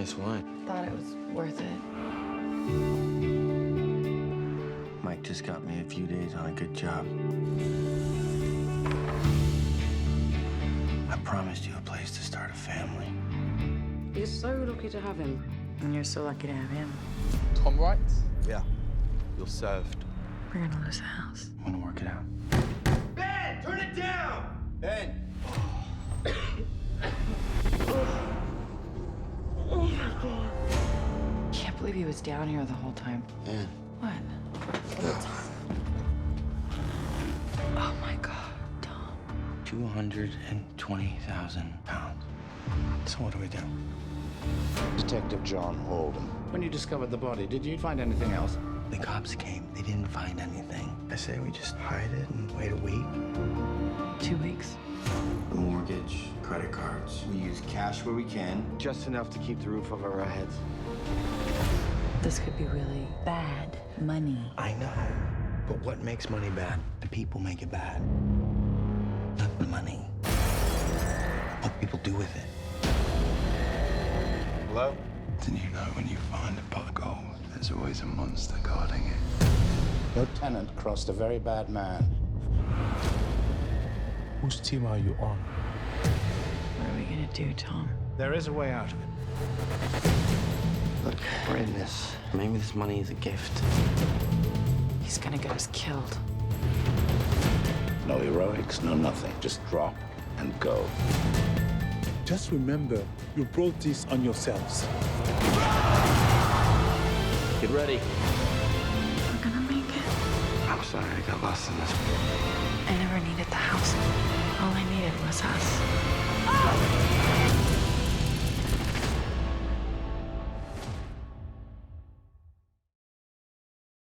Nice wine. Thought it was worth it. Mike just got me a few days on a good job. I promised you a place to start a family. You're so lucky to have him. And you're so lucky to have him. Tom Wright? Yeah. You're served. We're gonna lose the house. I'm gonna work it out. Ben, turn it down! Ben! Can't believe he was down here the whole time. Ben. What? Oh my God, Tom. 220,000 pounds. So what do we do? Detective John Holden. When you discovered the body, did you find anything else? The cops came. They didn't find anything. I say we just hide it and wait a week. 2 weeks. The mortgage, credit cards. We use cash where we can. Just enough to keep the roof over our heads. This could be really bad money. I know. But what makes money bad? The people make it bad. Not the money. What people do with it. Hello? Didn't you know when you find a pot of gold, there's always a monster guarding it? Your tenant crossed a very bad man. Whose team are you on? What are we gonna do, Tom? There is a way out of it. Look, we're in this. Maybe this money is a gift. He's gonna get us killed. No heroics, no nothing. Just drop and go. Just remember, you brought this on yourselves. Get ready. We're gonna make it. I'm sorry I got lost in this. I never needed the house. All I needed was us.